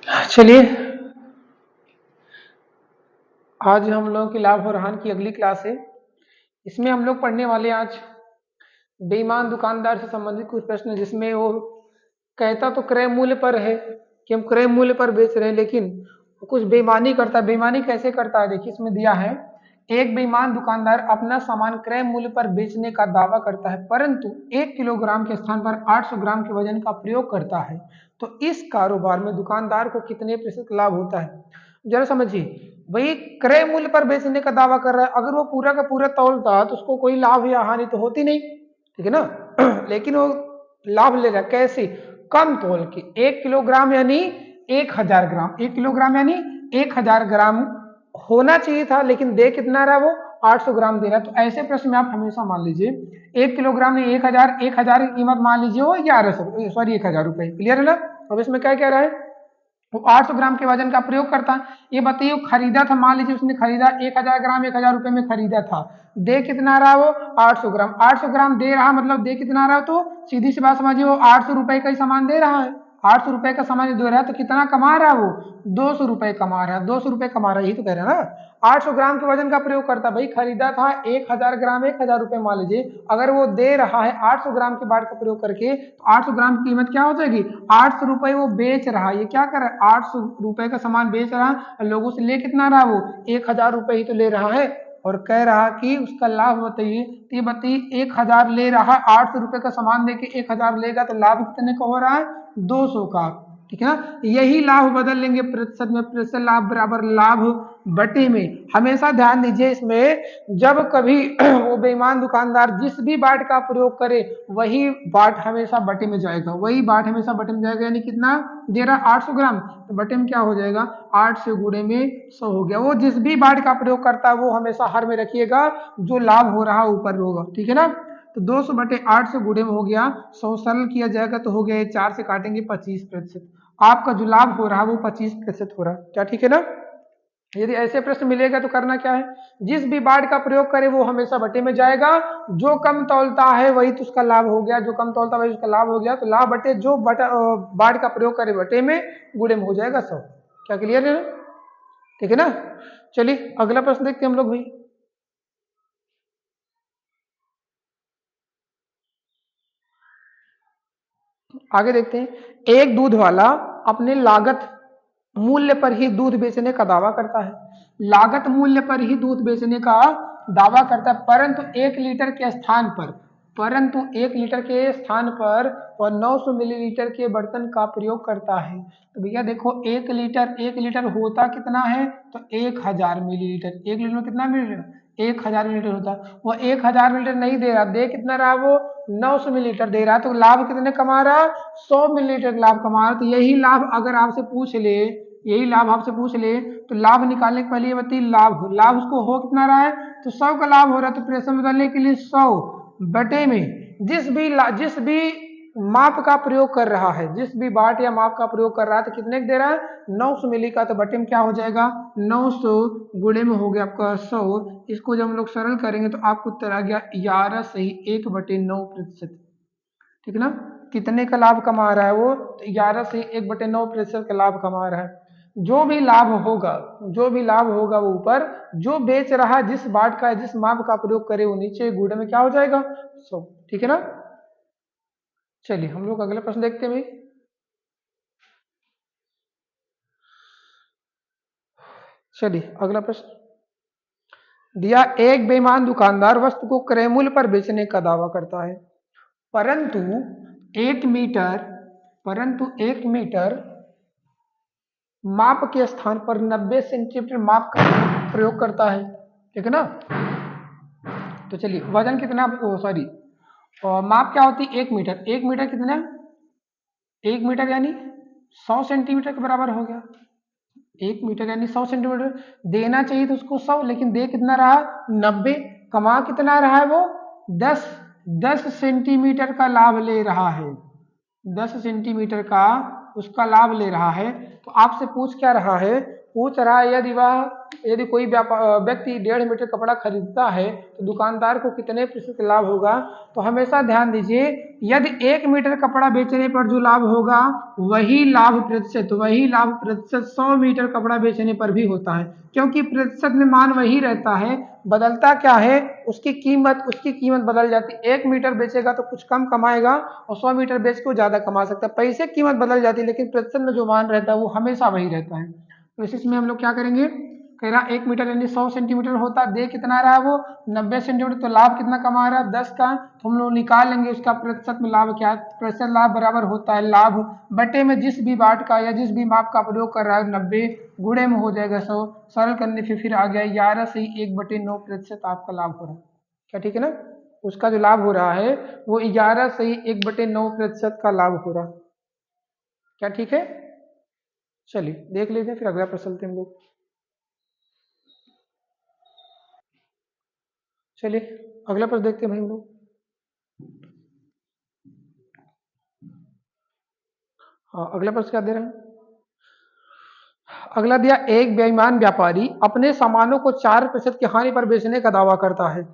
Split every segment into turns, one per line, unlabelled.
चलिए, आज हम लोगों की लाभ और हानि की अगली क्लास है। इसमें हम लोग पढ़ने वाले आज बेईमान दुकानदार से संबंधित कुछ प्रश्न, जिसमें वो कहता तो क्रय मूल्य पर है कि हम क्रय मूल्य पर बेच रहे हैं, लेकिन वो कुछ बेईमानी करता है। बेईमानी कैसे करता है, देखिए इसमें दिया है। एक बेईमान दुकानदार अपना सामान क्रय मूल्य पर बेचने का दावा करता है, परंतु 1 किलोग्राम के स्थान पर 800 ग्राम के वजन का प्रयोग करता है। तो इस कारोबार में दुकानदार को कितने प्रतिशत लाभ होता है? जरा समझिए भाई, क्रय मूल्य पर बेचने का दावा कर रहा है, अगर वो पूरा का पूरा तौलता तो उसको कोई लाभ या हानि तो होती नहीं, ठीक है ना। लेकिन वो लाभ ले रहा है कैसे? कम तौल के 1 किलोग्राम यानी 1000 ग्राम, 1 किलोग्राम यानी 1000 ग्राम होना चाहिए था, लेकिन दे कितना रहा वो? 800 ग्राम दे रहा है। तो ऐसे प्रश्न में आप हमेशा मान लीजिए 1 किलोग्राम में 1000, 1000 की कीमत मान लीजिए वो 1100, सॉरी 1000 रुपए। क्लियर है ना? अब इसमें क्या कह रहा है, वो 800 ग्राम के वजन का प्रयोग करता है। ये बताइए, खरीदा था, मान लीजिए उसने खरीदा 1000 ग्राम, 1000 रुपए में खरीदा था, दे कितना रहा वो? 800 ग्राम। 800 ग्राम दे रहा मतलब दे कितना रहा? तो सीधी सी बात समझिए, वो 800 रुपए का ही सामान दे रहा है। 800 रुपए का सामान दे रहा है तो कितना कमा रहा है वो? 200 रुपए कमा रहा है। 200 रुपए कमा रहा है, यही तो कह रहा है ना। 800 ग्राम के वजन का प्रयोग करता, भाई खरीदा था 1000 ग्राम, 1000 रुपए मान लीजिए, अगर वो दे रहा है 800 ग्राम के बाट का प्रयोग करके, तो 800 ग्राम की कीमत क्या हो जाएगी? 800 रुपए वो बेच रहा है। ये क्या कर रहा है? 800 रुपए का सामान बेच रहा है, लोगों से ले कितना रहा वो? 1000 रुपए ही तो ले रहा है। और कह रहा कि उसका लाभ बताइए, तो ये बताइए 1000 ले रहा है, 800 रुपए का सामान देके 1000 लेगा, तो लाभ कितने का हो रहा है? 200 का, ठीक है ना। यही लाभ बदल लेंगे प्रतिशत में, प्रतिशत लाभ बराबर लाभ बटे में। हमेशा ध्यान दीजिए इसमें, जब कभी वो बेईमान दुकानदार जिस भी बाट का प्रयोग करे, वही बाट हमेशा बटे में जाएगा, वही बाट हमेशा बटे में जाएगा। यानी कितना दे रहा? 800 ग्राम, तो बटे में क्या हो जाएगा? 8 से गुणे में 100 हो गया। वो जिस भी बाट का प्रयोग करता है वो हमेशा हर में रखिएगा, जो लाभ हो रहा है ऊपर होगा, ठीक है ना। तो 200 बटे 8 से गुणे में हो गया 100, सरल किया जाएगा तो हो गया 4 से काटेंगे 25%। आपका जो लाभ हो रहा है वो 25% हो रहा है, क्या ठीक है ना। यदि ऐसे प्रश्न मिलेगा तो करना क्या है, जिस भी बाढ़ का प्रयोग करे वो हमेशा बटे में जाएगा। जो कम तौलता है वही तो उसका लाभ हो गया, जो कम तौलता वही उसका लाभ हो गया। तो लाभ बटे जो बाढ़ का प्रयोग करे बटे में, गुणे में हो जाएगा 100। क्या क्लियर है ना? ठीक है ना। चलिए अगला प्रश्न देखते हैं हम लोग भाई। आगे देखते हैं। एक दूध वाला अपने लागत मूल्य पर ही दूध बेचने का दावा करता है। लागत मूल्य पर ही दूध बेचने का दावा करता है, परंतु 1 लीटर के स्थान पर, परंतु 1 लीटर के स्थान पर वह 900 मिलीलीटर के बर्तन का प्रयोग करता है। तो भैया देखो, 1 लीटर, 1 लीटर होता कितना है? तो 1000 मिलीलीटर। 1 लीटर में कितना मिलीलीटर? 1000 मिलीलीटर होता। वो 1000 मिलीलीटर नहीं दे रहा, दे कितना रहा वो? 900 मिलीलीटर दे रहा। तो लाभ कितने कमा रहा? 100 मिलीलीटर लाभ कमा रहा। तो यही लाभ अगर आपसे पूछ ले, यही लाभ आपसे पूछ ले, तो लाभ निकालने के पहले ये बताइए, लाभ लाभ उसको हो कितना रहा है? तो 100 का लाभ हो रहा है। तो प्रेशर बदलने के लिए 100 बटे में जिस भी माप का प्रयोग कर रहा है, जिस भी बाट या माप का प्रयोग कर रहा है, तो कितने दे रहा है? 900 मिली का। तो बटे में क्या हो जाएगा? 900 गुणे में हो गया आपका 100। इसको जब हम लोग सरल करेंगे तो आपको उत्तर आ गया 11 सही 1/9%, ठीक है ना। कितने का लाभ कमा रहा है वो? तो 11 से 1/9% का लाभ कमा रहा है। जो भी लाभ होगा, जो भी लाभ होगा वो ऊपर, जो बेच रहा है जिस बाट का, जिस माप का प्रयोग करे, वो नीचे गुणे में क्या हो जाएगा? 100, ठीक है ना। चलिए हम लोग अगला प्रश्न देखते हैं भाई। चलिए अगला प्रश्न दिया, एक बेईमान दुकानदार वस्तु को क्रय मूल्य पर बेचने का दावा करता है, परंतु 1 मीटर, परंतु 1 मीटर माप के स्थान पर 90 सेंटीमीटर माप का प्रयोग करता है, ठीक है ना। तो चलिए वजन कितना, सॉरी माप क्या होती है? 1 मीटर। 1 मीटर कितना? 1 मीटर यानी 100 सेंटीमीटर के बराबर हो गया। 1 मीटर यानी 100 सेंटीमीटर। देना चाहिए तो उसको 100, लेकिन दे कितना रहा? 90। कमा कितना रहा है वो? 10 सेंटीमीटर का लाभ ले रहा है। 10 सेंटीमीटर का उसका लाभ ले रहा है। तो आपसे पूछ क्या रहा है? पूछ रहा है यदि वह यदि कोई व्यक्ति 1.5 मीटर कपड़ा खरीदता है तो दुकानदार को कितने प्रतिशत लाभ होगा? तो हमेशा ध्यान दीजिए, यदि 1 मीटर कपड़ा बेचने पर जो लाभ होगा वही लाभ प्रतिशत 100 मीटर कपड़ा बेचने पर भी होता है, क्योंकि प्रतिशत में मान वही रहता है, बदलता क्या है, उसकी कीमत बदल जाती है। 1 मीटर बेचेगा तो कुछ कम कमाएगा और 100 मीटर बेच के ज़्यादा कमा सकता है। पैसे की कीमत बदल जाती है लेकिन प्रतिशत में जो मान रहता है वो हमेशा वही रहता है। तो इसमें हम लोग क्या करेंगे, कह रहा 1 मीटर यानी 100 सेंटीमीटर होता है, दे कितना रहा है वो 90 सेंटीमीटर, तो लाभ कितना कमा रहा है 10 का, तो हम लोग निकाल लेंगे उसका प्रतिशत में लाभ क्या है। प्रतिशत लाभ बराबर होता है लाभ बटे में जिस भी वाट का या जिस भी माप का प्रयोग कर रहा है 90 गुणे में हो जाएगा 100, सरल करने से फिर आ गया 11 से 1/9 प्रतिशत आपका लाभ हो रहा है। क्या ठीक है ना? उसका जो लाभ हो रहा है वो 11 से 1/9 प्रतिशत का लाभ हो रहा है। क्या ठीक है? चलिए देख लेते हैं, फिर अगला प्रश्न चलते हैं हम लोग। चलिए अगला प्रश्न देखते हैं भाई हम लोग। हाँ, अगला प्रश्न क्या दे रहे हैं? अगला दिया, एक बेईमान व्यापारी अपने सामानों को 4% की हानि पर बेचने का दावा करता है।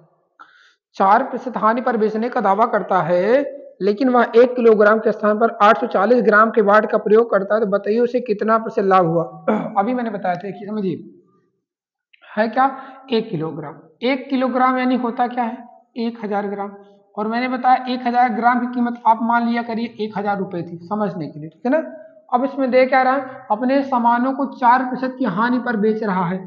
4% हानि पर बेचने का दावा करता है, लेकिन वह 1 किलोग्राम के स्थान पर 840 ग्राम के वाट का प्रयोग करता है, तो बताइए उसे कितना प्रतिशत लाभ हुआ? अभी मैंने बताया था कि समझिए, है क्या 1 किलोग्राम, 1 किलोग्राम यानी होता क्या है 1000 ग्राम, और मैंने बताया 1000 ग्राम की कीमत आप मान लिया करिए 1000 रुपए थी, समझने के लिए, ठीक है ना। अब इसमें दे क्या रहा है, अपने सामानों को 4% की हानि पर बेच रहा है।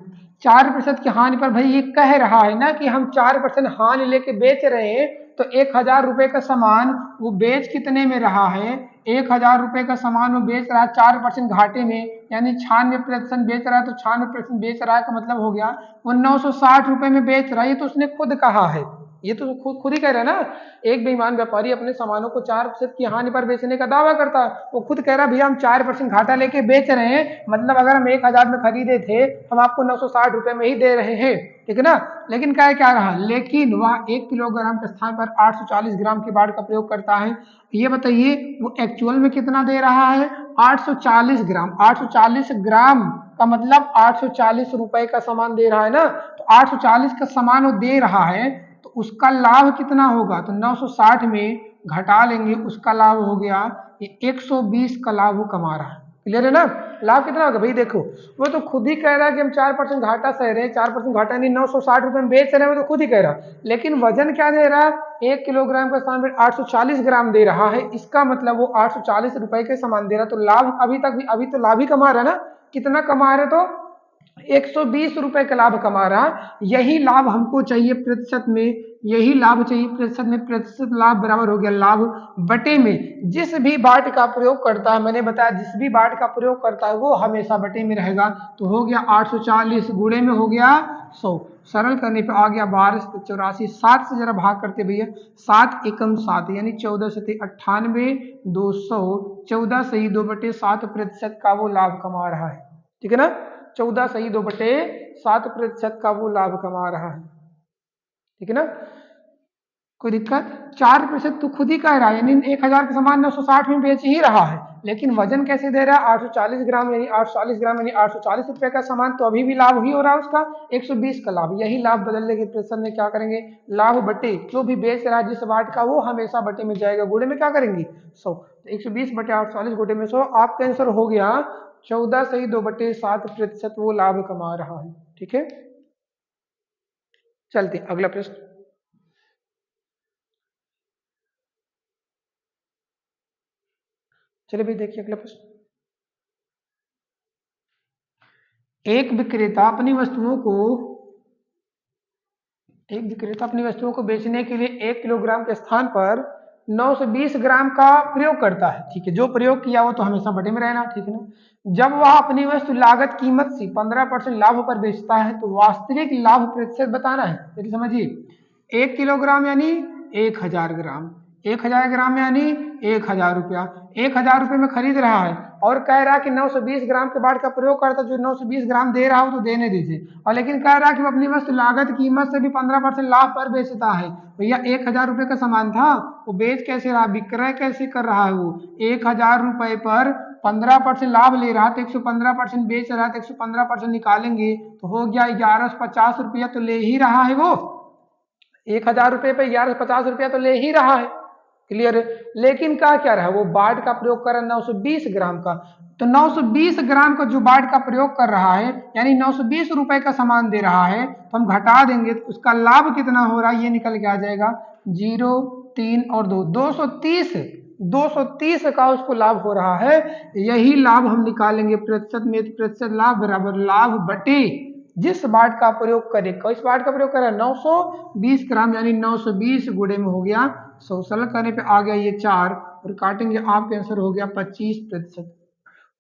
4% की हानि पर, भाई ये कह रहा है ना कि हम 4% हानि लेके बेच रहे हैं, तो 1000 रुपए का सामान वो बेच कितने में रहा है, 1000 रुपए का सामान वो बेच रहा है 4% घाटे में, यानी 96% बेच रहा है, तो 96% बेच रहा है का मतलब हो गया वो 960 रुपए में बेच रहा है। ये तो उसने खुद कहा है, ये तो खुद ही कह रहा है ना। एक बेईमान व्यापारी अपने सामानों को 4% की हानि पर बेचने का दावा करता है, वो खुद कह रहा है भैया हम 4% घाटा लेके बेच रहे हैं, मतलब अगर हम 1000 में खरीदे थे हम आपको 960 रुपए में ही दे रहे हैं, ठीक है ना। लेकिन क्या रहा, लेकिन वह 1 किलोग्राम के स्थान पर 840 ग्राम की वाट का प्रयोग करता है। ये बताइए वो एक्चुअल में कितना दे रहा है, 840 ग्राम। 840 ग्राम का मतलब 840 रुपए का सामान दे रहा है ना, तो 840 का सामान वो दे रहा है, तो उसका लाभ कितना होगा, तो 960 में घटा लेंगे, उसका लाभ हो गया ये 120 का लाभ वो कमा रहा है। क्लियर है ना? लाभ कितना होगा भाई, देखो वो तो खुद ही कह रहा है कि हम 4% घाटा सह रहे हैं, 4% घाटा नहीं 960 रुपए में बेच रहे हैं, वो तो खुद ही कह रहा है, लेकिन वजन क्या दे रहा है 1 किलोग्राम का स्थान पर 840 ग्राम दे रहा है, इसका मतलब वो 840 रुपए के सामान दे रहा है, तो लाभ अभी तो लाभ ही कमा रहा है ना। कितना कमा रहे, तो 120 रुपए का लाभ कमा रहा। यही लाभ हमको चाहिए प्रतिशत में, यही लाभ चाहिए प्रतिशत में, प्रतिशत लाभ बराबर हो गया लाभ बटे में जिस भी बाट का प्रयोग करता है, मैंने बताया जिस भी बाट का प्रयोग करता है वो हमेशा बटे में रहेगा, तो हो गया 840 गुणे में हो गया 100, सरल करने पे आ गया 1284। 7 से जरा भाग करते भैया, 7 एकम 7 यानी 14 से 98, 200, 14 सही 2/7 प्रतिशत का वो लाभ कमा रहा है, ठीक है ना। 14 सही 2/7 प्रतिशत का वो लाभ कमा रहा है, ठीक है ना। कोई दिक्कत? 4% तो खुद ही कह रहा है, यानी 1000 का सामान 960 में बेच ही रहा है, लेकिन वजन कैसे दे रहा है 840 ग्राम, यानी 840 ग्राम यानी 840 रुपए का सामान, तो अभी भी लाभ ही हो रहा है उसका 120 का लाभ। यही लाभ बदलने के प्रतिशत में क्या करेंगे, लाभ बटे जो भी बेच रहा है जिस वाट का वो हमेशा बटे में जाएगा, गुणे में क्या करेंगे 100, तो 120 बटे 840 गुणे में 100, आपका आंसर हो गया 14 सही 2/7 प्रतिशत वो लाभ कमा रहा है, ठीक है। चलते अगला प्रश्न। चलिए भाई देखिए अगला प्रश्न। एक विक्रेता अपनी वस्तुओं को बेचने के लिए 1 किलोग्राम के स्थान पर 920 ग्राम का प्रयोग करता है, ठीक है। जो प्रयोग किया वो तो हमेशा बटे में रहना, ठीक है ना। जब वह अपनी वस्तु लागत कीमत से 15% लाभ पर बेचता है, तो वास्तविक लाभ प्रतिशत बताना है। जल्दी समझिए, 1 किलोग्राम यानी 1000 ग्राम, 1000 ग्राम यानी 1000 रुपया, 1000 रुपये में खरीद रहा है और कह रहा है कि 920 ग्राम के बाट का प्रयोग करता, जो 920 ग्राम दे रहा हो तो देने दीजिए, और लेकिन कह रहा है कि वो अपनी वस्तु लागत कीमत से भी 15% लाभ पर बेचता है। भैया 1000 रुपये का सामान था, वो बेच कैसे रहा, विक्रय कैसे कर रहा है, वो 1000 रुपये पर 15% लाभ ले रहा तो 115% बेच रहा तो 115% निकालेंगे तो हो गया 1150 रुपया तो ले ही रहा है वो। 1000 रुपये पे 1150 रुपया तो ले ही रहा है। क्लियर है। लेकिन क्या रहा वो बाट का प्रयोग कर रहा है 920 ग्राम का। तो 920 ग्राम का जो बाट का प्रयोग कर रहा है यानी 920 रुपए का सामान दे रहा है तो हम घटा देंगे तो उसका लाभ कितना हो रहा है ये निकल के आ जाएगा 0, 3 और 2, 230 का उसको लाभ हो रहा है। यही लाभ हम निकालेंगे प्रतिशत में। प्रतिशत लाभ बराबर लाभ बटे जिस बाट का प्रयोग करे। किस बाट का प्रयोग करे 920 ग्राम यानी 920 गुणे में हो गया 100। सरल करने पे आ गया ये 4 और काटेंगे आपका आंसर हो गया 25%।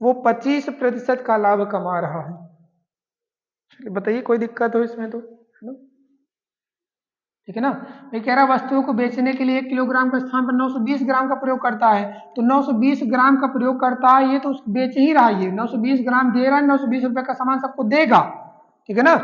वो 25% का लाभ कमा रहा है। चलिए बताइए कोई दिक्कत हो इसमें तो, है ना? ठीक है ना। मैं कह रहा वस्तुओं को बेचने के लिए 1 किलोग्राम के स्थान पर 920 ग्राम का प्रयोग करता है तो 920 ग्राम का प्रयोग करता है ये तो बेच ही रहा है। ये 920 ग्राम दे रहा है 920 रुपए का सामान सबको देगा। ठीक है ना।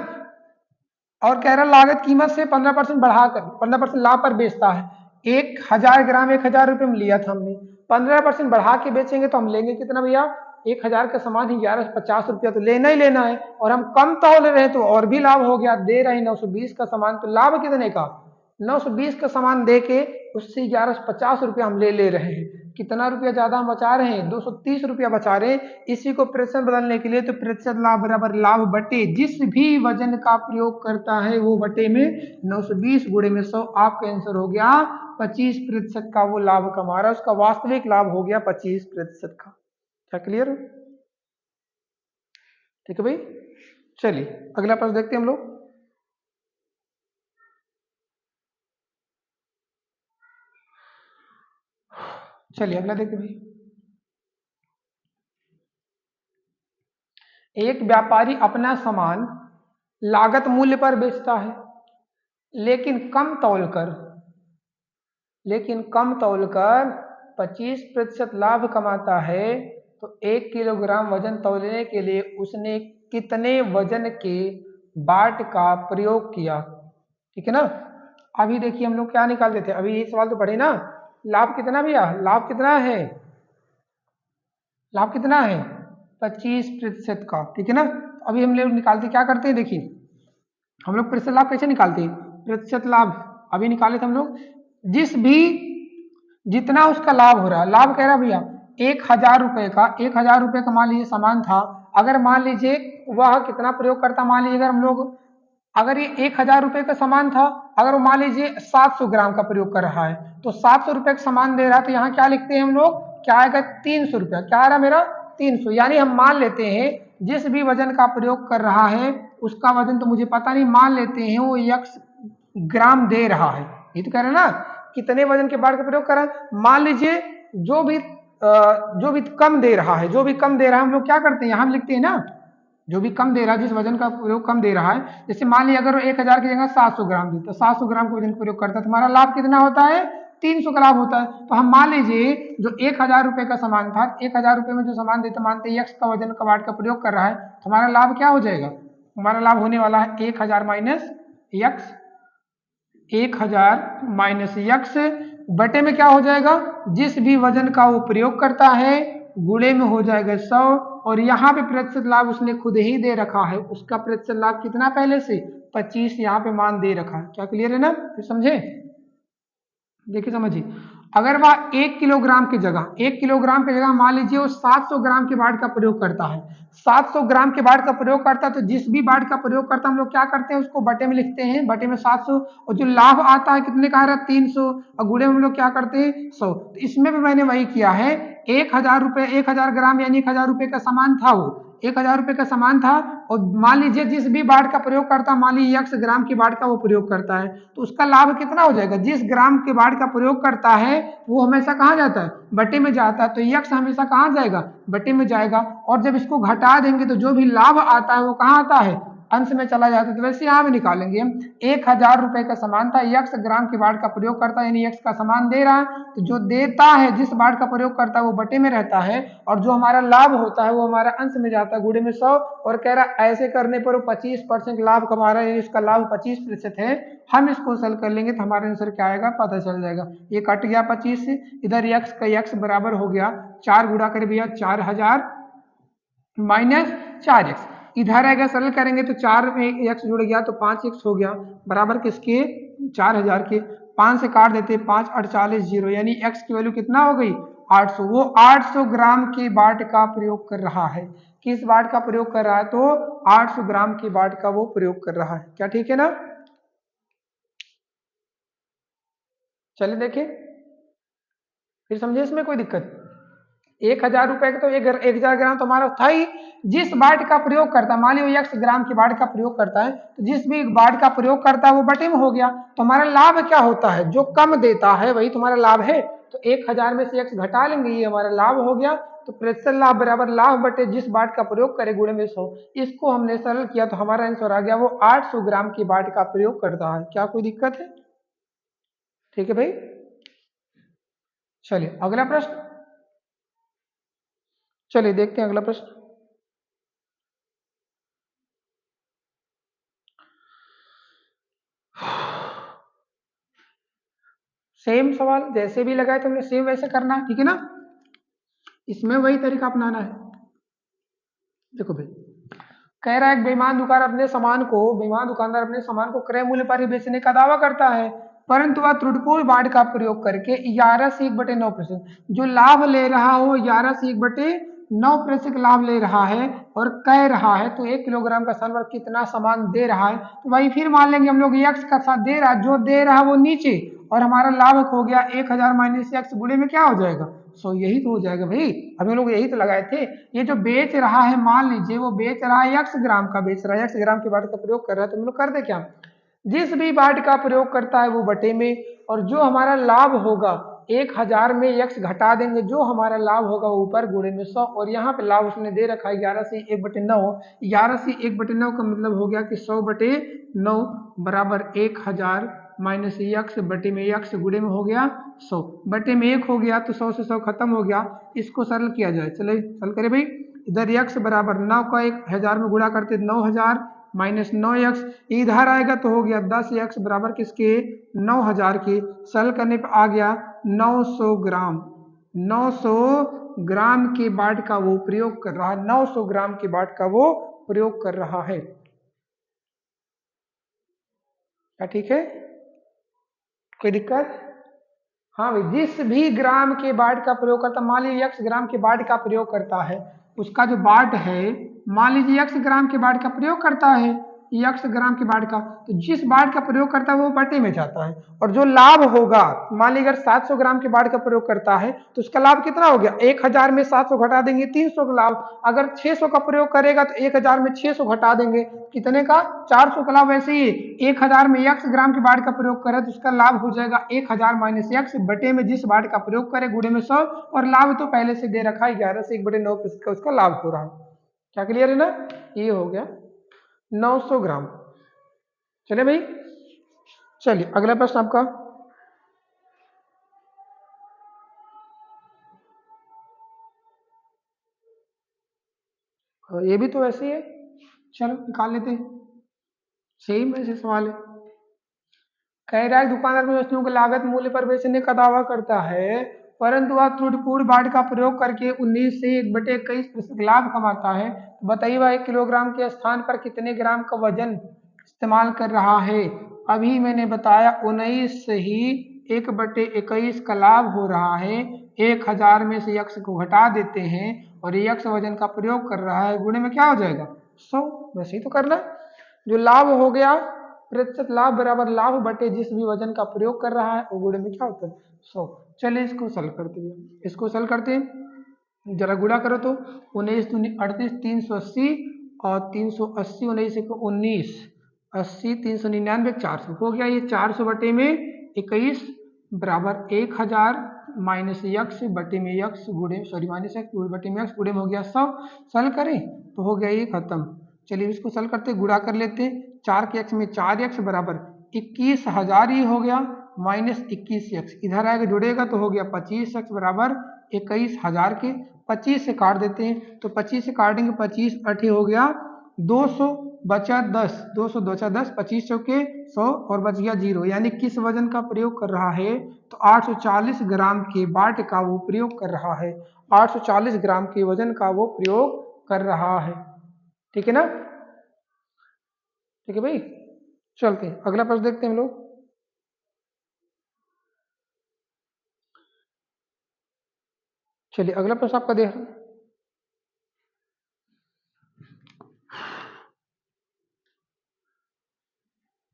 और कह रहा लागत कीमत से 15% बढ़ाकर 15% लाभ पर बेचता है। 1000 ग्राम 1000 रुपये में लिया था हमने, 15% बढ़ा के बेचेंगे तो हम लेंगे कितना भैया 1000 का सामान ही 1150 रुपया तो लेना ही लेना है। और हम कम तौल रहे हैं तो और भी लाभ हो गया। दे रहे हैं 920 का सामान तो लाभ कितने का 920 का सामान दे के उससे 1150 रुपया हम ले रहे हैं। कितना रुपया ज्यादा हम बचा रहे हैं 230 रुपया बचा रहे हैं। इसी को प्रतिशत बदलने के लिए तो प्रतिशत लाभ बराबर लाभ बटे जिस भी वजन का प्रयोग करता है वो बटे में 920 गुणे में 100। आपका आंसर हो गया 25% का वो लाभ कमा रहा है। उसका वास्तविक लाभ हो गया 25% का। क्या क्लियर हो? ठीक है भाई। चलिए अगला प्रश्न देखते हैं हम लोग। चलिए अगला देखते भाई। एक व्यापारी अपना सामान लागत मूल्य पर बेचता है लेकिन कम तौलकर 25% लाभ कमाता है तो 1 किलोग्राम वजन तौलने के लिए उसने कितने वजन के बाट का प्रयोग किया। ठीक है ना। अभी देखिए हम लोग क्या निकाल देते हैं। अभी ये सवाल तो पढ़े ना। लाभ कितना भैया लाभ कितना है 25% का। ठीक है ना। अभी हम लोग निकालते क्या करते हैं देखिए हम लोग प्रतिशत लाभ कैसे निकालते हैं। प्रतिशत लाभ अभी निकाले थे हम लोग जितना उसका लाभ हो रहा है। लाभ कह रहा भैया 1000 रुपए का 1000 रुपए का मान लीजिए सामान था। अगर मान लीजिए वह कितना प्रयोग करता मान लीजिए अगर ये 1000 रुपए का सामान था अगर वो मान लीजिए 700 ग्राम का प्रयोग कर रहा है तो 700 रुपए का सामान दे रहा है तो यहाँ क्या लिखते हैं हम लोग क्या आएगा 300 रुपया। क्या आ रहा मेरा 300। यानी हम मान लेते हैं जिस भी वजन का प्रयोग कर रहा है उसका वजन तो मुझे पता नहीं मान लेते हैं वो x ग्राम दे रहा है। ये तो कह रहे ना कितने वजन के बाट का प्रयोग कर रहा है। मान लीजिए जो भी कम दे रहा है हम लोग क्या करते हैं यहाँ लिखते हैं ना जो भी कम दे रहा है जिस वजन का प्रयोग कम दे रहा है। जैसे मान लीजिए अगर 1000 की जगह 700 ग्राम देता है 700 ग्राम का वजन प्रयोग करता है तुम्हारा लाभ कितना होता है 300 का लाभ होता है। तो हम मान लीजिए जो 1000 रुपए का सामान था 1000 रुपए में जो सामान देता मानते x का वजन का बाट का प्रयोग कर रहा है हमारा लाभ क्या हो जाएगा। हमारा लाभ होने वाला है 1000 माइनस x बटे में क्या हो जाएगा जिस भी वजन का वो प्रयोग करता है गुणे में हो जाएगा 100। और यहाँ पे प्रतिशत लाभ उसने खुद ही दे रखा है। उसका प्रतिशत लाभ कितना पहले से 25 यहाँ पे मान दे रखा है। क्या क्लियर है ना फिर समझे। देखिए समझिए अगर वह 1 किलोग्राम की जगह मान लीजिए वो 700 ग्राम के बाट का प्रयोग करता है 700 ग्राम के बाट का प्रयोग करता है तो जिस भी बाट का प्रयोग करता है हम लोग क्या करते हैं उसको बटे में लिखते हैं बटे में 700 और जो लाभ आता है कितने का है 300 और गुणे में हम लोग क्या करते हैं 100। तो इसमें भी मैंने वही किया है 1000 ग्राम यानी 1000 रुपए का सामान था वो 1000 रुपए का सामान था और मान लीजिए जिस भी बाट का प्रयोग करता मान लीजिए x ग्राम के बाट का वो प्रयोग करता है तो उसका लाभ कितना हो जाएगा। जिस ग्राम के बाट का प्रयोग करता है वो हमेशा कहाँ जाता है बटे में जाता है तो x हमेशा कहाँ जाएगा बटे में जाएगा। और जब इसको घटा देंगे तो जो भी लाभ आता है वो कहाँ आता है अंश में चला जाता है तो वैसे यहाँ भी निकालेंगे। 1000 रुपए का सामान था, x ग्राम की बाट का प्रयोग करता है, यानी x का सामान दे रहा है, तो जो देता है जिस बाट का प्रयोग करता है वो बटे में रहता है, और जो हमारा लाभ होता है वो हमारा अंश में जाता है, गुणे में 100। और कह रहा है ऐसे करने पर वो 25% लाभ कमा रहा है, इसका लाभ 25% है। हम इसको सॉल्व कर लेंगे तो हमारा आंसर क्या आएगा पता चल जाएगा। ये कट गया 25 से, इधर x का x बराबर हो गया 4 गुणा कर भैया 4000 माइनस 4x, इधर आएगा सरल करेंगे तो 4 में x जुड़ गया तो 5x हो गया बराबर किसके 4000 के। 5 से काट देते 5 48 0, यानी x की वैल्यू कितना हो गई 800। वो 800 ग्राम की बाट का प्रयोग कर रहा है। किस बाट का प्रयोग कर रहा है तो 800 ग्राम की बाट का वो प्रयोग कर रहा है। क्या ठीक है ना? चलिए देखिए फिर समझे, इसमें कोई दिक्कत। 1000 रुपए का तो 1000 ग्राम तो हमारा था ही। जिस बाट का प्रयोग करता है, मान लीजिए x ग्राम की बाट का प्रयोग करता है, तो जिस भी बाट का प्रयोग करता है वो बटे में हो गया। तो हमारा लाभ क्या होता है, जो कम देता है वही तुम्हारा लाभ है। तो 1000 में से x घटा लेंगे, ये हमारा लाभ हो गया। तो प्रतिशत लाभ बराबर लाभ बटे जिस बाट का प्रयोग करे गुणे में 100। इसको हमने सरल किया तो हमारा आंसर आ गया वो 800 ग्राम की बाट का प्रयोग करता है। क्या कोई दिक्कत है? ठीक है भाई। चलिए अगला प्रश्न, चलिए देखते हैं अगला प्रश्न। सेम सवाल जैसे भी लगाए तुमने सेम वैसे करना है, ठीक है ना? इसमें वही तरीका अपनाना है। देखो भाई, कह रहा है एक बेईमान दुकानदार अपने सामान को क्रय मूल्य पर ही बेचने का दावा करता है, परंतु वह त्रुटिपूर्ण बाट का प्रयोग करके 11 से 1/9% जो लाभ ले रहा हो, 11 से 1/9% लाभ ले रहा है और कह रहा है तो 1 किलोग्राम का साल पर कितना सामान दे रहा है। तो भाई फिर मान लेंगे हम लोग x का साथ दे रहा है, जो दे रहा है वो नीचे, और हमारा लाभ हो गया 1000 माइनस x गुणे में क्या हो जाएगा 100। यही तो हो जाएगा भाई, हम लोग यही तो लगाए थे। ये जो बेच रहा है, मान लीजिए वो बेच रहा है x ग्राम का बेच रहा है, x ग्राम के बाट का प्रयोग कर रहा है, तो हम लोग कर दे क्या, जिस भी बाट का प्रयोग करता है वो बटे में, और जो हमारा लाभ होगा 1000 में x घटा देंगे, जो हमारा लाभ होगा वो ऊपर गुणे में 100। और यहाँ पे लाभ उसने दे रखा है 11 से 1/9। 11 से 1/9 का मतलब हो गया कि 100/9 बराबर 1000 माइनस x बटे में x गुणे में हो गया 100, बटे में 1 हो गया तो 100 से 100 खत्म हो गया। इसको सरल किया जाए, चलिए सरल करें भाई। इधर x बराबर 9 का 1000 में गुणा करते 9000 माइनस 9x, इधर आएगा तो हो गया 10x बराबर किसके 9000 के। सरल करने पर आ गया 900 ग्राम। 900 ग्राम के बाट का वो प्रयोग कर रहा है, 900 ग्राम के बाट का वो प्रयोग कर रहा है। क्या ठीक है? कोई दिक्कत? हाँ भाई, जिस भी ग्राम के बाट का प्रयोग करता, मान लीजिए x ग्राम के बाट का प्रयोग करता है, उसका जो बाट है, मान लीजिए x ग्राम के बाट का प्रयोग करता है, x ग्राम के बाट का, तो जिस बाट का प्रयोग करता है वो बटे में जाता है। और जो लाभ होगा, मान लीजिए अगर 700 ग्राम के बाट का प्रयोग करता है तो उसका लाभ कितना हो गया, 1000 में 700 घटा देंगे 300 का लाभ। अगर 600 का प्रयोग करेगा तो 1000 में 600 घटा देंगे, कितने का 400 का लाभ। वैसे ही 1000 में x ग्राम के बाट का प्रयोग करे तो उसका लाभ हो जाएगा 1000 माइनस x बटे में जिस बाट का प्रयोग करे गुणे में 100, और लाभ तो पहले से दे रखा है 11 से 1/9 का उसका लाभ हो रहा है। क्या क्लियर है ना? ये हो गया 900 ग्राम। चलिए भाई, चलिए अगला प्रश्न आपका। ये भी तो ऐसे ही है, चलो निकाल लेते हैं, सेम ऐसे सवाल है। कह रहा है दुकानदार में वस्तुओं को लागत मूल्य पर बेचने का दावा करता है, परंतु वह त्रुटिपूर्ण बाट का प्रयोग करके 19 से 1/21% लाभ कमाता है। तो बताइए वह 1 किलोग्राम के स्थान पर कितने ग्राम का वजन इस्तेमाल कर रहा है। अभी मैंने बताया 19 से ही 1/21 का लाभ हो रहा है, 1000 में से x को घटा देते हैं और x वजन का प्रयोग कर रहा है, गुणे में क्या हो जाएगा 100। वैसे ही तो करना, जो लाभ हो गया प्रतिशत लाभ बराबर लाभ बटे जिस भी वजन का प्रयोग कर रहा है वो गुणे में क्या होता है 100। चलिए इसको सॉल्व करते हैं, इसको सॉल्व करते हैं, जरा गुणा करो तो 19 दूनी 38, 380 और 380, 19 को 19, 80, 399, 400 हो गया। ये 400 बटे में 21 बराबर 1000 माइनस x बटे में x गुणे, सॉरी माइनस x बटे में x गुणे में हो गया 100। सॉल्व करें तो हो गया ये खत्म। चलिए इसको सॉल्व करते, गुणा कर लेते हैं। 4 के x में 4x बराबर 21,000 ही हो गया, माइनस 21x इधर आएगा जुड़ेगा तो हो गया 25x बराबर 21,000 के। 25 से काट देते हैं तो 25 से काटेंगे, 25 8 हो गया 200, बचा 10, 200 बचा 10, 25 चौके 100 और बच गया 0। यानी किस वजन का प्रयोग कर रहा है, तो 840 ग्राम के बाट का वो प्रयोग कर रहा है। 840 ग्राम के वजन का वो प्रयोग कर रहा है। ठीक है ना, ठीक है भाई। चलते हैं अगला प्रश्न देखते हैं हम लोग। चलिए अगला प्रश्न आपका देख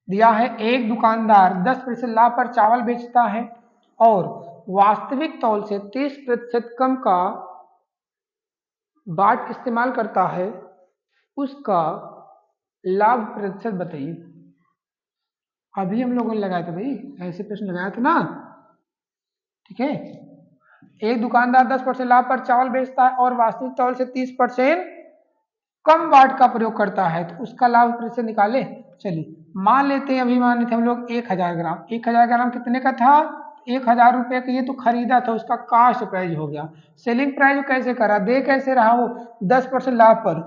दिया है, एक दुकानदार 10% लाभ पर चावल बेचता है और वास्तविक तौल से 30% कम का बाट इस्तेमाल करता है, उसका लाभ प्रतिशत बताइए। अभी हम लोगों ने लगाया था भाई, ऐसे प्रश्न लगाया था ना। ठीक है, एक दुकानदार 10% लाभ पर चावल बेचता है और वास्तविक तौल से 30% कम बाट का प्रयोग करता है, तो उसका लाभ प्रतिशत निकाले। चलिए मान लेते हैं, अभी मान लेते हैं हम लोग 1000 ग्राम। 1000 ग्राम कितने का था, 1000 रुपये का ये तो खरीदा था, उसका कास्ट प्राइस हो गया। सेलिंग प्राइस कैसे करा, दे कैसे रहा वो 10% लाभ पर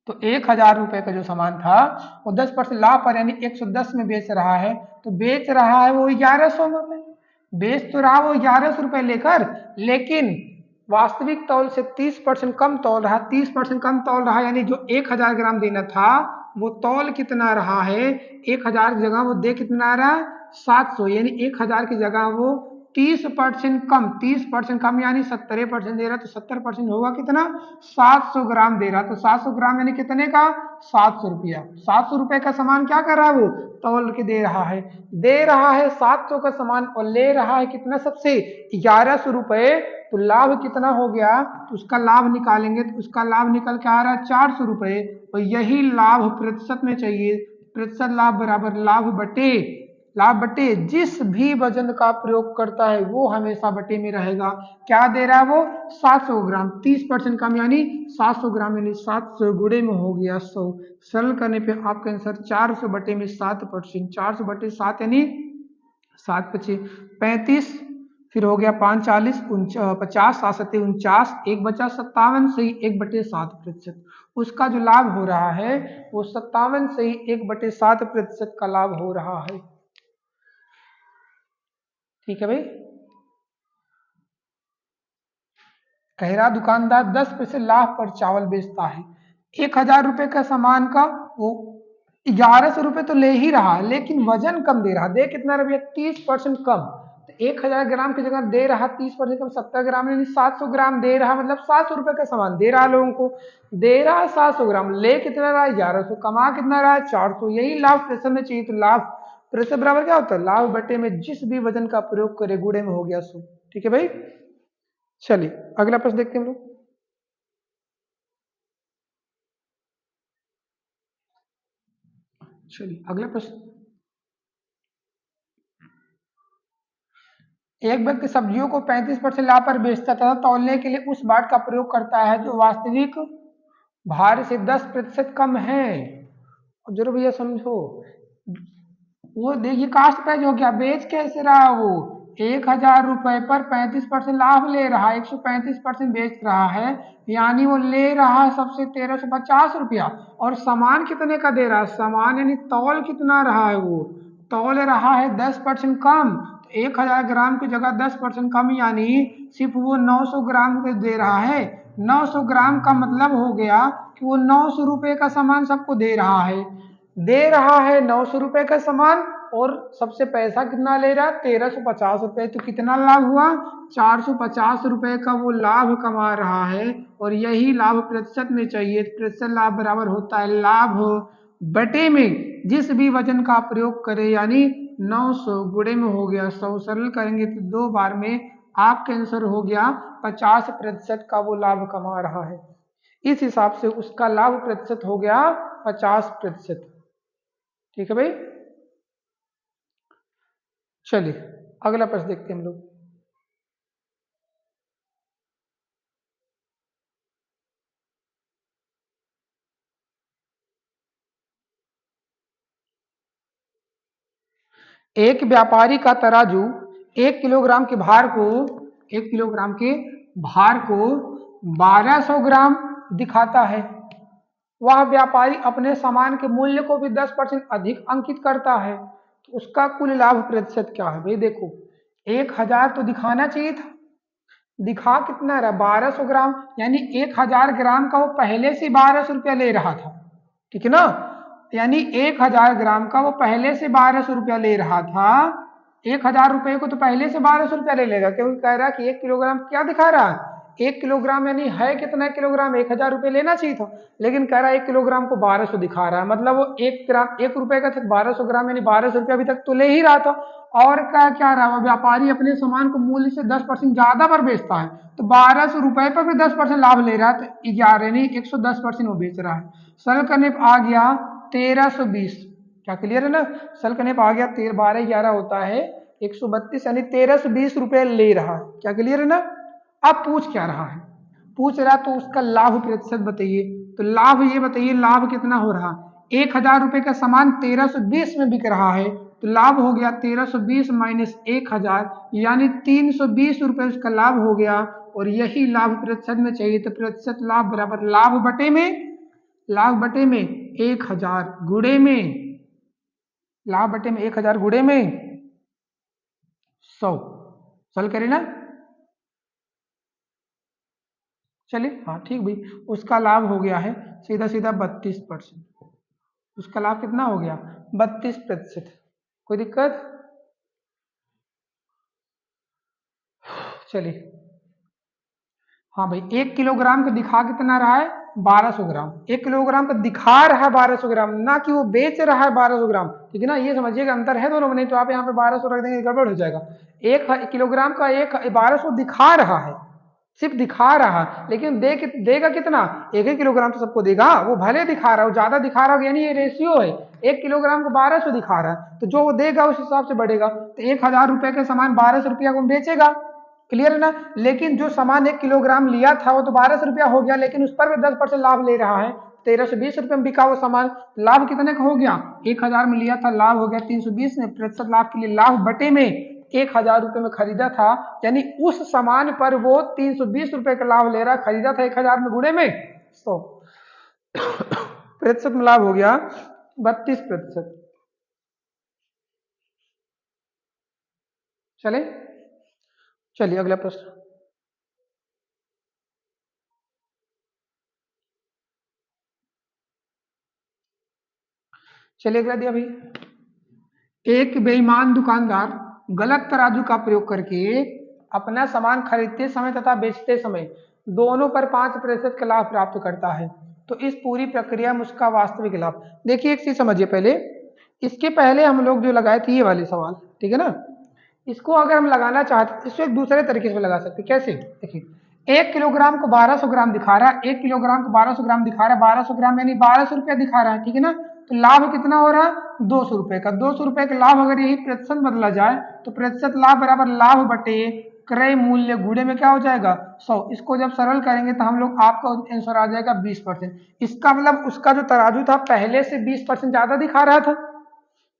तो 1000 रुपये का जो सामान था वो 10% लाभ पर यानी 110 में बेच रहा है, तो बेच रहा है वो 1100 में। बेच तो रहा वो 1100 रुपये लेकर, लेकिन वास्तविक तौल से 30% कम तौल रहा। 30% कम तौल रहा यानी जो 1000 ग्राम देना था वो तौल कितना रहा है, 1000 की जगह वो दे कितना रहा, 700। यानी 1000 की जगह वो 30% कम, 30% कम यानी 70% दे रहा, तो 70% होगा कितना, 700 ग्राम दे रहा। तो 700 ग्राम यानी कितने का, 700 रुपया। 700 रुपये का सामान क्या कर रहा है वो, तौल के दे रहा है। दे रहा है 700 का सामान और ले रहा है कितना, सबसे 1100 रुपये। तो लाभ कितना हो गया, तो उसका लाभ निकालेंगे तो उसका लाभ निकल के आ रहा है 400 रुपये। और यही लाभ प्रतिशत में चाहिए। प्रतिशत लाभ बराबर लाभ बटे जिस भी वजन का प्रयोग करता है वो हमेशा बटे में रहेगा। क्या दे रहा है वो, 700 ग्राम। 30% कम यानी 700 ग्राम, यानी 700 गुणे में हो गया 100। सरल करने पे आपका आंसर 400 बटे में 7%, 400 बटे 7 यानी 7 पचे 35, फिर हो गया 5 40 50, 7 सत्ते 49, एक बचा 57 सही 1/7%। उसका जो लाभ हो रहा है वो 57 सही 1/7% का लाभ हो रहा है। ठीक है भाई। कह रहा दुकानदार 10% लाभ पर चावल बेचता है। 1000 रुपये का सामान का वो 1100 रुपये तो ले ही रहा, लेकिन वजन कम दे रहा। दे कितना रुपया, 30% कम। तो 1000 ग्राम की जगह दे रहा 30% कम, 70 ग्राम यानी 700 ग्राम दे रहा, मतलब 700 रुपये का सामान दे रहा लोगों को। दे रहा 700 ग्राम, ले कितना रहा 1100, कमा कितना रहा 400। यही लाभ प्रतिशत में चाहिए। तो लाभ प्रतिशत बराबर क्या होता है, लाभ बटे में जिस भी वजन का प्रयोग करे, गुणे में हो गया 100। ठीक है भाई। चलिए अगला प्रश्न देखते हैं हम लोग। चलिए अगला प्रश्न, एक व्यक्ति सब्जियों को 35% लाभ पर बेचता था, तौलने के लिए उस बाट का प्रयोग करता है जो वास्तविक भार से 10% कम है। अब जरूर भैया समझो, वो देखिए कास्ट प्राइस हो गया, बेच कैसे रहा वो 1000 रुपए पर 35% लाभ ले रहा है, 135% बेच रहा है, यानी वो ले रहा है सबसे 1350 रुपया। और सामान कितने का दे रहा है, सामान यानी तौल कितना रहा है, वो तौल रहा है 10% कम। तो 1000 ग्राम की जगह 10% कम यानी सिर्फ वो 900 ग्राम के दे रहा है। 900 ग्राम का मतलब हो गया कि वो 900 रुपये का सामान सबको दे रहा है 900 रुपये का सामान, और सबसे पैसा कितना ले रहा है 1350 रुपये। तो कितना लाभ हुआ, 450 रुपये का वो लाभ कमा रहा है। और यही लाभ प्रतिशत में चाहिए। प्रतिशत लाभ बराबर होता है लाभ बटे में जिस भी वजन का प्रयोग करे, यानी 900 गुणे में हो गया 100। सरल करेंगे तो 2 बार में आपका आंसर हो गया 50% का वो लाभ कमा रहा है। इस हिसाब से उसका लाभ प्रतिशत हो गया 50%। ठीक है भाई। चलिए अगला प्रश्न देखते हैं हम लोग। एक व्यापारी का तराजू 1 किलोग्राम के भार को 1 किलोग्राम के भार को 1200 ग्राम दिखाता है। वह व्यापारी अपने सामान के मूल्य को भी 10% अधिक अंकित करता है, तो उसका कुल लाभ प्रतिशत क्या है? भाई देखो, 1000 तो दिखाना चाहिए था, दिखा कितना रहा? 1200 ग्राम, यानी 1000 ग्राम का वो पहले से 1200 रुपया ले रहा था, ठीक है ना? यानी 1000 ग्राम का वो पहले से 1200 रुपया ले रहा था। 1000 रुपये को तो पहले से 1200 रुपया ले लेगा, क्योंकि कह रहा है कि 1 किलोग्राम क्या दिखा रहा है? 1 किलोग्राम, यानी है कितना किलोग्राम? 1000 रुपये लेना चाहिए था, लेकिन कह रहा है 1 किलोग्राम को 1200 दिखा रहा है। मतलब वो 1 ग्राम 1 रुपए का था, 1200 ग्राम यानी 1200 रुपया अभी तक तो ले ही रहा था। और क्या रहा? व्यापारी अपने सामान को मूल्य से 10% ज्यादा पर बेचता है, तो 1200 रुपए पर भी 10% लाभ ले रहा है, तो 11 यानी 110% वो बेच रहा है। सरल करने पर आ गया 1320। क्या क्लियर है ना? सरल करने पर आ गया 12 11 होता है 132, यानी 1320 रुपए ले रहा है। क्या क्लियर है ना? अब पूछ क्या रहा है? पूछ रहा तो उसका लाभ प्रतिशत बताइए। तो लाभ ये बताइए, लाभ कितना हो रहा? 1000 रुपए का सामान 1320 में बिक रहा है, तो लाभ हो गया 1320 माइनस 1000, यानी 320 रुपए उसका लाभ हो गया। और यही लाभ प्रतिशत में चाहिए, तो प्रतिशत लाभ बराबर लाभ बटे में, लाभ बटे में 1000 गुणे में, लाभ बटे में 1000 गुणे में 100। चल करें ना? चलिए हाँ ठीक भाई, उसका लाभ हो गया है सीधा सीधा 32%। उसका लाभ कितना हो गया? 32%। कोई दिक्कत? चलिए हाँ भाई, 1 किलोग्राम को दिखा कितना रहा है? 1200 ग्राम। 1 किलोग्राम को दिखा रहा है 1200 ग्राम, ना कि वो बेच रहा है 1200 ग्राम, ठीक है ना? ये समझिएगा अंतर है दोनों में, नहीं तो आप यहाँ पे 1200 रख देंगे गड़बड़ हो जाएगा। 1 किलोग्राम का 1200 दिखा रहा है, सिर्फ दिखा रहा है, लेकिन देगा कितना? 1 किलोग्राम तो सबको देगा, वो भले दिखा रहा है, वो ज्यादा दिखा रहा है, यानी ये रेशियो है। 1 किलोग्राम को 1200 दिखा रहा है, तो जो वो देगा उस हिसाब से बढ़ेगा। तो 1000 रुपए के सामान 1200 रुपया को बेचेगा, क्लियर है ना? लेकिन जो सामान 1 किलोग्राम लिया था वो तो 1200 रुपया हो गया, लेकिन उस पर भी 10% लाभ ले रहा है। 1320 रुपये में बिका वो सामान, लाभ कितने का हो गया? 1000 में लिया था, लाभ हो गया 320 में। प्रतिशत लाभ के लिए लाभ बटे में 1000 रुपये में खरीदा था, यानी उस सामान पर वो 320 रुपये का लाभ ले रहा है, खरीदा था 1000 में, गुणे में 100। प्रतिशत में लाभ हो गया 32%। चले चलिए अगला प्रश्न। चलिए अगला दिया भाई, एक बेईमान दुकानदार गलत तराजू का प्रयोग करके अपना सामान खरीदते समय तथा बेचते समय दोनों पर 5% का लाभ प्राप्त करता है, तो इस पूरी प्रक्रिया में उसका वास्तविक लाभ। देखिए एक चीज समझिए पहले, इसके पहले हम लोग जो लगाए थे ये वाले सवाल, ठीक है ना? इसको अगर हम लगाना चाहते तो इसको एक दूसरे तरीके से लगा सकते। कैसे? देखिए 1 किलोग्राम को 1200 ग्राम दिखा रहा है, 1 किलोग्राम को 1200 ग्राम दिखा रहा है, 1200 ग्राम यानी 1200 रुपया दिखा रहा है, ठीक है ना? तो लाभ कितना हो रहा है? 200 रुपए का। 200 रुपए का लाभ अगर यही प्रतिशत बदला जाए तो प्रतिशत लाभ बराबर लाभ बटे क्रय मूल्य गुणे में क्या हो जाएगा? 100। इसको जब सरल करेंगे तो हम लोग, आपका आंसर आ जाएगा 20%। इसका मतलब उसका जो तराजू था पहले से 20% ज्यादा दिखा रहा था,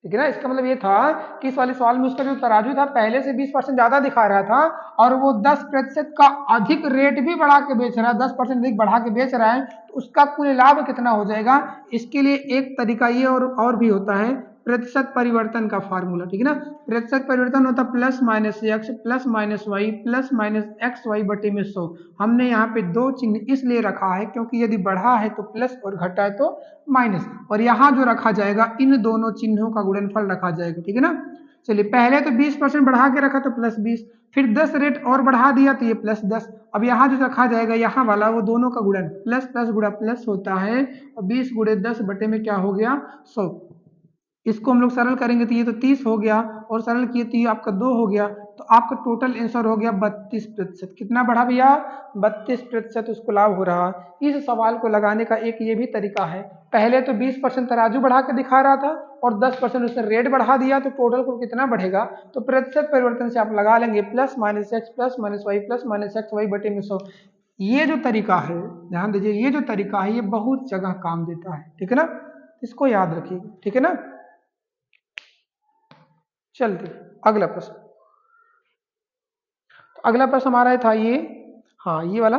ठीक है ना? इसका मतलब ये था कि इस वाले सवाल में उसका जो तराजू था पहले से 20% ज्यादा दिखा रहा था, और वो 10% का अधिक रेट भी बढ़ा के बेच रहा है, 10% अधिक बढ़ा के बेच रहा है, तो उसका कुल लाभ कितना हो जाएगा? इसके लिए एक तरीका ये और भी होता है, प्रतिशत परिवर्तन का फार्मूला, ठीक है ना? प्रतिशत परिवर्तन होता plus minus x plus minus y plus minus x y बटे में 100। हमने यहाँ पे दो चिन्ह इसलिए रखा है क्योंकि यदि बढ़ा है तो प्लस और घटा है तो माइनस, और यहाँ जो रखा जाएगा इन दोनों चिन्हों का गुणनफल रखा जाएगा, ठीक है ना? चलिए पहले तो 20% बढ़ा के रखा तो प्लस 20, फिर 10 रेट और बढ़ा दिया तो ये प्लस 10। अब यहाँ जो रखा जाएगा यहाँ वाला वो दोनों का गुणन, प्लस प्लस गुणा प्लस होता है, और 20 गुणे 10 बटे में क्या हो गया? 100। इसको हम लोग सरल करेंगे तो ये तो 30 हो गया, और सरल किए तो ये आपका 2 हो गया, तो आपका टोटल आंसर हो गया 32%। कितना बढ़ा भैया? 32% उसको लाभ हो रहा। इस सवाल को लगाने का एक ये भी तरीका है, पहले तो 20% तराजू बढ़ा के दिखा रहा था और 10% उसने रेट बढ़ा दिया, तो टोटल को कितना बढ़ेगा? तो प्रतिशत परिवर्तन से आप लगा लेंगे plus minus x plus minus y plus minus x y बटे में 100। ये जो तरीका है, ध्यान दीजिए, ये जो तरीका है ये बहुत जगह काम देता है, ठीक है ना? इसको याद रखिएगा, ठीक है ना? चलते अगला प्रश्न। तो अगला प्रश्न हमारा था ये, हाँ ये वाला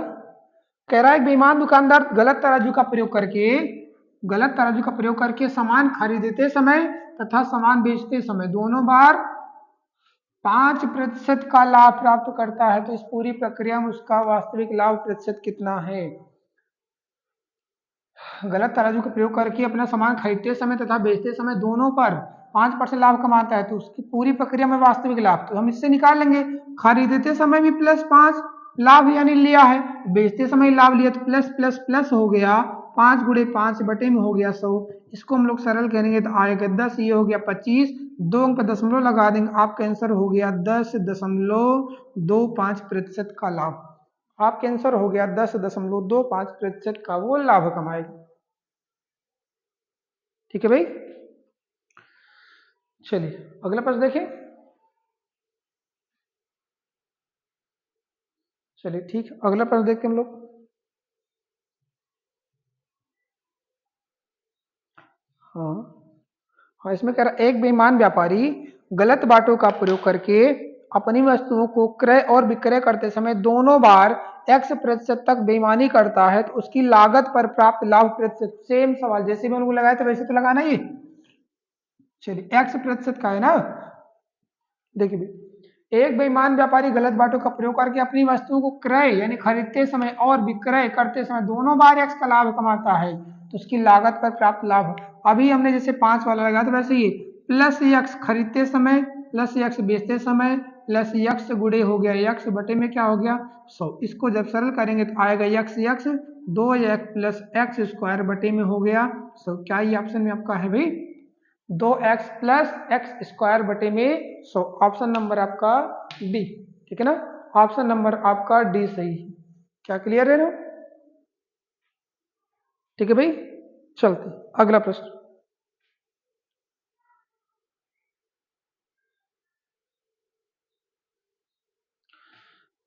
कह रहा है बेईमान दुकानदार गलत तराजू का प्रयोग करके सामान खरीदते समय तथा सामान बेचते समय दोनों बार 5% का लाभ प्राप्त करता है, तो इस पूरी प्रक्रिया में उसका वास्तविक लाभ प्रतिशत कितना है। गलत तराजू का प्रयोग करके अपना सामान खरीदते समय तथा बेचते समय दोनों पर 5% लाभ कमाता है, तो उसकी पूरी प्रक्रिया में वास्तविक लाभ, तो हम इससे निकाल लेंगे। खरीदते समय भी +5 लाभ यानी लिया है, बेचते समय लाभ लिया, तो प्लस प्लस प्लस हो गया 5 गुणे 5 बटे में हो गया 100। इसको हम लोग सरल करेंगे तो आएगा 10, ये हो गया 25, 2 अंक दशमलव लगा देंगे, आपका आंसर हो गया 10.25% का लाभ। आपका आंसर हो गया 10.25% का वो लाभ कमाएगा। ठीक है भाई, चलिए अगला प्रश्न देखें। चलिए ठीक है, अगला प्रश्न देखते हम लोग। हाँ हाँ, इसमें कह रहा एक बेईमान व्यापारी गलत बाटों का प्रयोग करके अपनी वस्तुओं को क्रय और विक्रय करते समय दोनों बार X% तक बेईमानी करता है, तो उसकी लागत पर प्राप्त लाभ प्रतिशत। सेम सवाल जैसे भी उनको लगाया था वैसे तो लगाना ही। चलिए X% का है ना, देखिए भाई, एक बेईमान व्यापारी गलत बाटों का प्रयोग करके अपनी वस्तुओं को क्रय यानी खरीदते समय और विक्रय करते समय दोनों बार X का लाभ कमाता है, तो उसकी लागत पर प्राप्त लाभ। अभी हमने जैसे 5 वाला लगाया तो वैसे ही +X खरीदते समय +X बेचते समय +X गुणे हो गया X बटे में क्या हो गया 100। इसको जब सरल करेंगे तो आएगा X 2X + X² बटे में हो गया 100। क्या ये ऑप्शन में आपका है भाई 2X + X² बटे में 100। ऑप्शन नंबर आपका डी, ठीक है ना, ऑप्शन नंबर आपका डी सही है। क्या क्लियर है ना? ठीक है भाई, चलते अगला प्रश्न।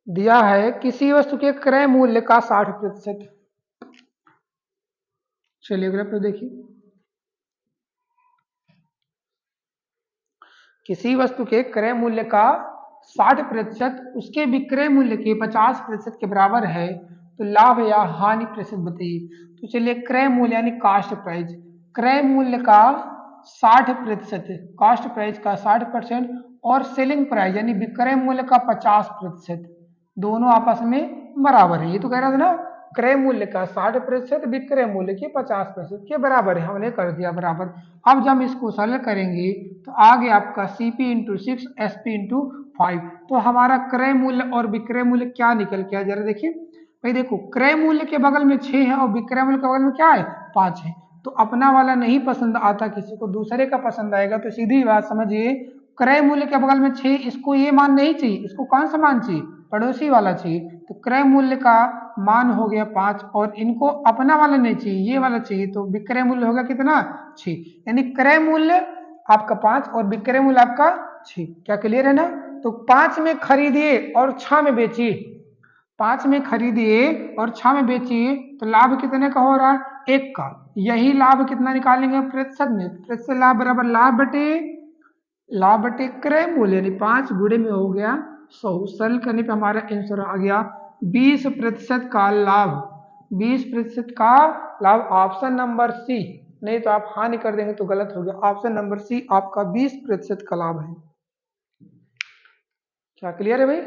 दिया है किसी वस्तु के क्रय मूल्य का 60%। चलिए अगला प्रश्न देखिए। किसी वस्तु के क्रय मूल्य का 60% उसके विक्रय मूल्य के 50% के बराबर है, तो लाभ या हानि प्रतिशत बताइए। तो चलिए क्रय मूल्य यानी कास्ट प्राइस, क्रय मूल्य का 60%, कास्ट प्राइस का 60% और सेलिंग प्राइस यानी विक्रय मूल्य का 50%, दोनों आपस में बराबर है। ये तो कह रहा था ना क्रय मूल्य का 60% विक्रय मूल्य के 50% के बराबर है, हमने कर दिया बराबर। अब जब हम इसको सरल करेंगे तो आगे आपका CP × 6 SP × 5, तो हमारा क्रय मूल्य और विक्रय मूल्य क्या निकल के जरा देखिए भाई। देखो क्रय मूल्य के बगल में 6 है और विक्रय मूल्य के बगल में क्या है 5 है, तो अपना वाला नहीं पसंद आता किसी को, दूसरे का पसंद आएगा। तो सीधी बात समझिए, क्रय मूल्य के बगल में 6, इसको ये मान नहीं चाहिए, इसको कौन सा मान चाहिए पड़ोसी वाला चाहिए, तो क्रय मूल्य का मान हो गया 5 और इनको अपना वाला नहीं चाहिए ये वाला चाहिए, तो विक्रय मूल्य होगा कितना 6, यानी क्रय मूल्य आपका 5 और विक्रय मूल्य आपका 6। क्या क्लियर है ना? तो 5 में खरीदिए और 6 में बेचिए, 5 में खरीदिए और 6 में बेचिए, तो लाभ कितने का हो रहा है 1 का। यही लाभ कितना निकालेंगे प्रतिशत में, प्रतिशत लाभ बराबर लाभ बटे क्रय मूल्य यानी 5 गुणे में हो गया 100। सरल करने पे हमारा आंसर आ गया 20% का लाभ, 20% का लाभ। ऑप्शन नंबर सी, नहीं तो आप हानि कर देंगे तो गलत हो गया। ऑप्शन नंबर सी आपका 20% का लाभ है। क्या क्लियर है भाई,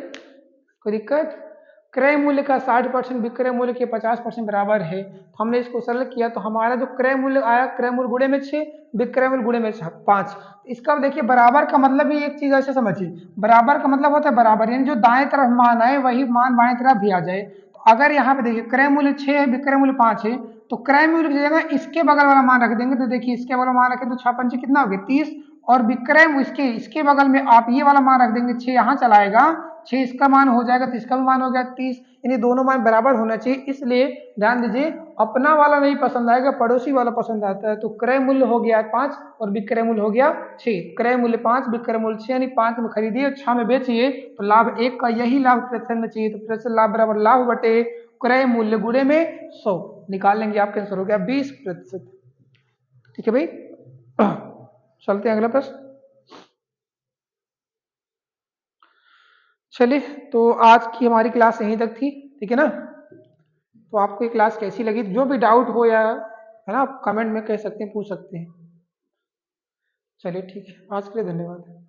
कोई दिक्कत? क्रय मूल्य का 60% विक्रय मूल्य के 50% बराबर है, तो हमने इसको सरल किया तो हमारा जो क्रय मूल्य आया, क्रय मूल्य गुणे में 6 विक्रय मूल्य गुणे में 5। इसका देखिए बराबर का मतलब भी एक चीज ऐसे समझिए, बराबर का मतलब होता है बराबर, यानी जो दाएं तरफ मान आए वही मान बाएं तरफ भी आ जाए। तो अगर यहाँ पे देखिए क्रय मूल्य 6 है विक्रय मूल्य 5 है, तो क्रय मूल्य की जगह इसके बगल वाला मान रख देंगे, तो देखिए इसके बगल मान रखें तो 6 पंचे कितना हो गया 30, और विक्रय इसके बगल में आप ये वाला मान रख देंगे 6 यहाँ चलाएगा, 6 इसका मान हो जाएगा तो इसका भी मान हो गया 30, यानी दोनों मान बराबर होना चाहिए। इसलिए ध्यान दीजिए अपना वाला नहीं पसंद आएगा पड़ोसी वाला पसंद आता है, तो क्रय मूल्य हो गया 5 और विक्रय मूल्य हो गया 6। क्रय मूल्य 5 विक्रय मूल्य 6, यानी 5 में खरीदिए और 6 में बेचिए, तो लाभ 1 का, यही लाभ प्रतिशत में चाहिए, तो प्रतिशत लाभ बराबर लाभ बटे क्रय मूल्य गुणे में 100 निकाल लेंगे, आपका आंसर हो गया 20%। ठीक है भाई, चलते हैं अगला प्रश्न। चलिए, तो आज की हमारी क्लास यहीं तक थी, ठीक है ना। तो आपको ये क्लास कैसी लगी, जो भी डाउट हो या है ना, आप कमेंट में कह सकते हैं, पूछ सकते हैं। चलिए ठीक है, आज के लिए धन्यवाद।